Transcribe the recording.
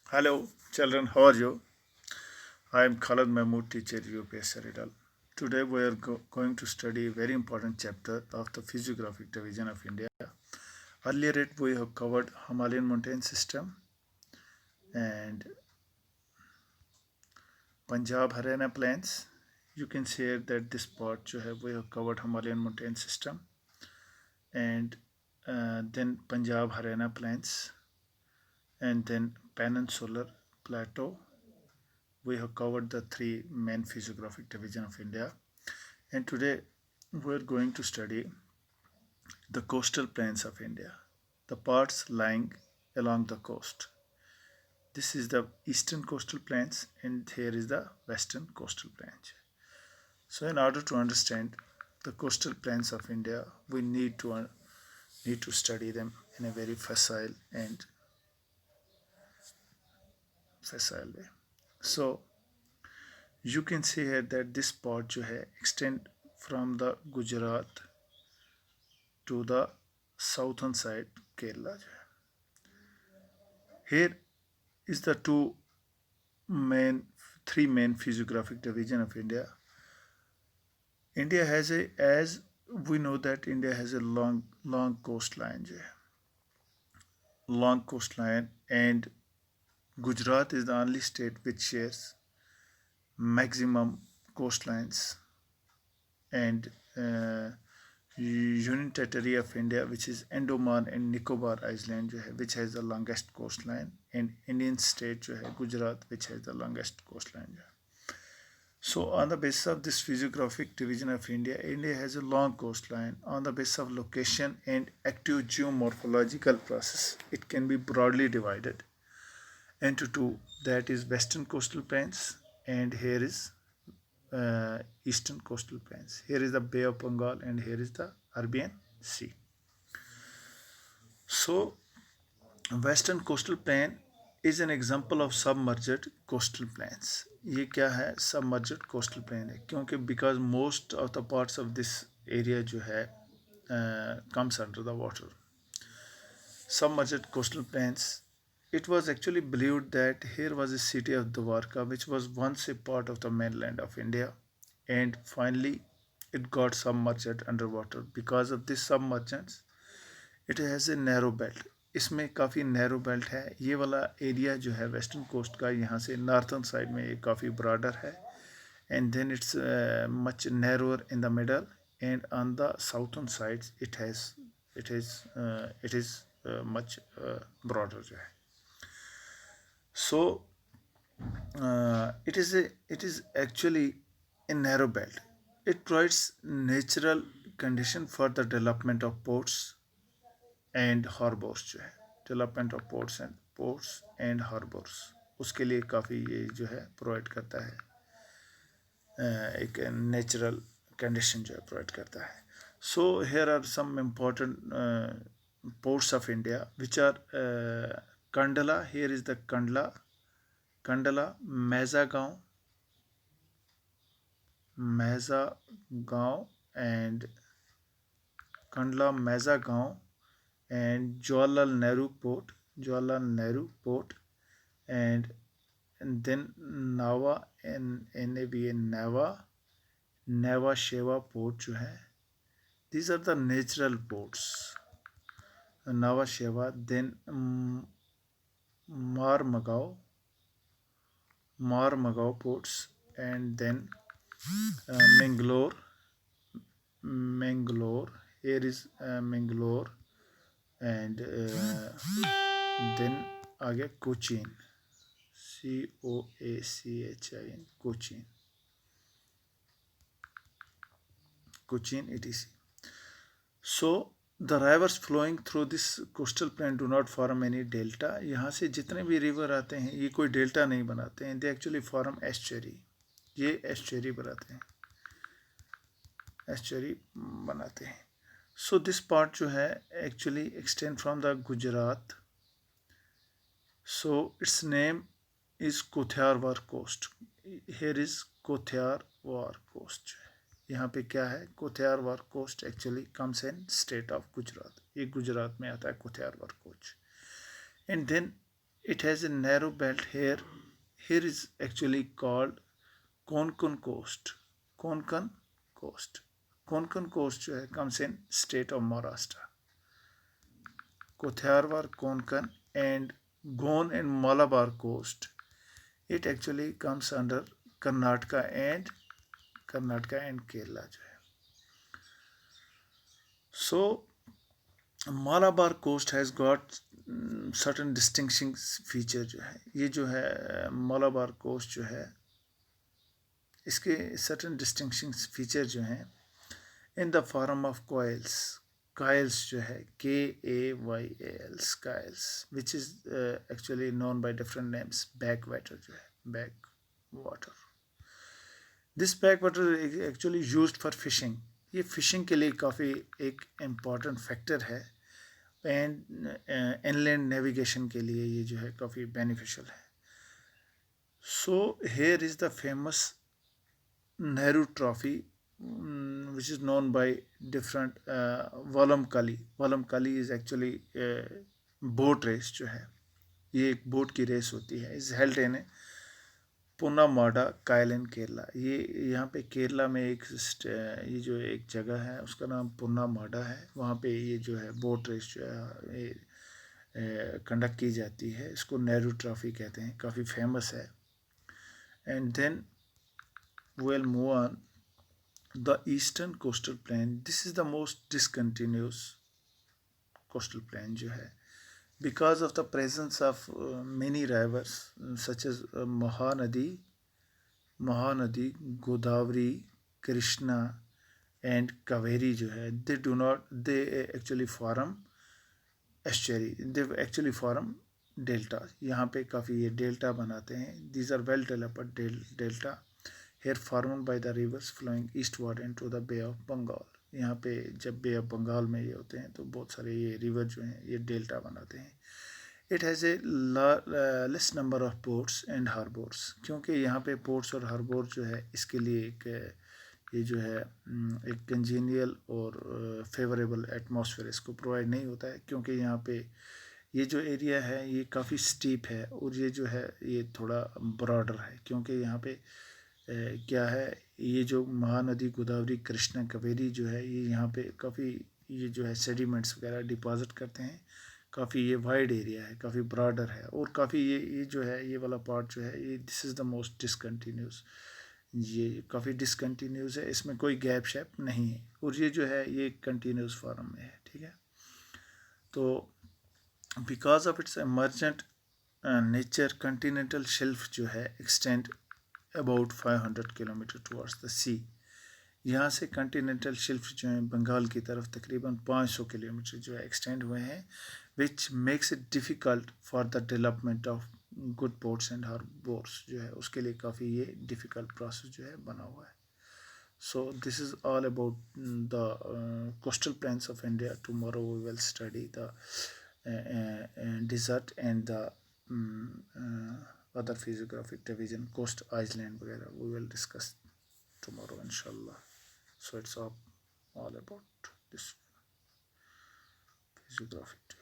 Hello, children, how are you? I am Khalid Mahmood, teacher UPS Seridal. Today we are going to study a very important chapter of the Physiographic Division of India. Earlier it we have covered Himalayan mountain system and Punjab Haryana plains. You can say that this part we have covered Himalayan mountain system and then Punjab Haryana plains and then Peninsular Plateau. We have covered the three main physiographic division of India. And today we're going to study the coastal plains of India, the parts lying along the coast. This is the eastern coastal plains, and here is the western coastal plains. So, in order to understand the coastal plains of India, we need to study them in a very facile way. So, you can see here that this part extend from the Gujarat to the southern side Kerala. Here is the main three main physiographic division of India. India has a as we know that India has a long coastline, long coastline, and Gujarat is the only state which shares maximum coastlines and Union Territory of India, which is Andaman and Nicobar Island, which has the longest coastline, and Indian state, Gujarat, which has the longest coastline. So, on the basis of this physiographic division of India, India has a long coastline. On the basis of location and active geomorphological process, it can be broadly divided into two. That is Western coastal plains, and here is Eastern coastal plains. Here is the Bay of Bengal, and here is the Arabian Sea. So, Western coastal plain is an example of submerged coastal plains. ये क्या है submerged coastal plain है क्योंकि because most of the parts of this area comes under the water. Submerged coastal plains. It was actually believed that here was a city of Dwarka which was once a part of the mainland of India, and finally it got submerged underwater. Because of this submergence, it has a narrow belt, इसमें काफ़ी narrow belt है। ये वाला area जो है western coast का, यहाँ से नॉर्थन साइड में ये काफ़ी ब्रॉडर है, and then it's much narrower in the middle, and on the southern sides it is much broader जो है। So it is actually a narrow belt. It provides natural condition for the development of ports and harbours development of ports and harbours, उसके लिए काफ़ी ये provide करता है, एक natural condition provide करता है। So here are some important ports of India which are Kandla, here is the Kandla, Mazagaon and Kandla, Mazagaon and Jawaharlal Nehru Port, and then Nava and NAVA Nava Sheva Port these are the natural ports. Nava Sheva, then Marmagao ports, and then Mangalore. Here is Mangalore, and then आगे Cochin, COACHIN, Cochin etc. So the rivers flowing through this coastal plain do not form any delta. यहाँ से जितने भी river आते हैं ये कोई delta नहीं बनाते हैं, they actually form estuary. ये estuary बनाते हैं. So this part actually extend from the Gujarat. So its name is Kothiawar coast. Here is Kothiawar coast. यहाँ पे क्या है, Kathiawar coast actually comes in state of Gujarat, ये गुजरात में आता है Kathiawar coast. And then it has a narrow belt here. Here is actually called Konkan coast. Konkan coast. Konkan coast जो है comes in state of Maharashtra. Kothiawar, Konkan and Goan and Malabar coast. It actually comes under Karnataka and Kerala जो है. So Malabar coast has got certain distinguishing feature जो है. ये जो है Malabar coast जो है इसके certain distinguishing feature जो हैं in the form of coils जो है KAYALs coils which is actually known by different names. Backwater जो है backwater. This backwater is actually used for fishing. ये फिशिंग के लिए काफ़ी एक इम्पॉर्टेंट फैक्टर है एंड इनलैंड नेविगेशन के लिए ये जो है काफ़ी बेनिफिशियल है. So hair is the famous Nehru trophy which is known by different Valam Kali. Valam Kali is actually boat race जो है ये एक बोट की रेस होती है. इज हेल्ड इन पुनामाडा कायल इन केरला. ये यहाँ पे केरला में एक ये जो एक जगह है उसका नाम पुनामाडा है. वहाँ पे ये जो है बोट रेस जो है ये कंडक्ट की जाती है. इसको नेहरू ट्रॉफी कहते हैं. काफ़ी फेमस है. And then we'll move on. The eastern coastal plain, this is the most discontinuous coastal plain जो है because of the presence of many rivers such as Mahanadi, Godavari, Krishna and Kaveri जो है they actually form estuary. They actually form delta. यहाँ पे काफ़ी ये delta बनाते हैं. These are well developed delta here formed by the rivers flowing eastward into the Bay of Bengal. यहाँ पे जब बे ऑफ बंगाल में ये होते हैं तो बहुत सारे ये रिवर जो हैं ये डेल्टा बनाते हैं. It has a less number of ports and harbours. क्योंकि यहाँ पे पोर्ट्स और हार्बर जो है इसके लिए एक ये जो है एक कंजीनियल और फेवरेबल एटमॉस्फेयर इसको प्रोवाइड नहीं होता है. क्योंकि यहाँ पे ये जो एरिया है ये काफ़ी स्टीप है और ये जो है ये थोड़ा ब्रॉडर है. क्योंकि यहाँ पे क्या है ये जो महानदी गोदावरी कृष्णा कावेरी जो है ये यहाँ पे काफ़ी ये जो है सेडिमेंट्स वगैरह डिपॉजिट करते हैं. काफ़ी ये वाइड एरिया है. काफ़ी ब्रॉडर है और काफ़ी ये जो है ये वाला पार्ट जो है ये this is the most discontinuous. ये काफ़ी डिसकंटिन्यूस है. इसमें कोई गैप शैप नहीं है और ये जो है ये कंटिन्यूस फॉर्म में है. ठीक है. तो because of its emergent nature continental shelf जो है extend about 500 kilometre towards the sea. यहाँ से कंटिनेंटल शेल्फ जो है बंगाल की तरफ तकरीबन 500 किलोमीटर जो है एक्सटेंड हुए हैं which makes it difficult for the development of good ports and harbours जो है उसके लिए काफ़ी ये डिफ़िकल्ट प्रोसेस जो है बना हुआ है. So this is all about the coastal plains of India. Tomorrow we will study the desert and the other physiographic division, coast island वगैरह we will discuss tomorrow inshallah. So it's all about this physiographic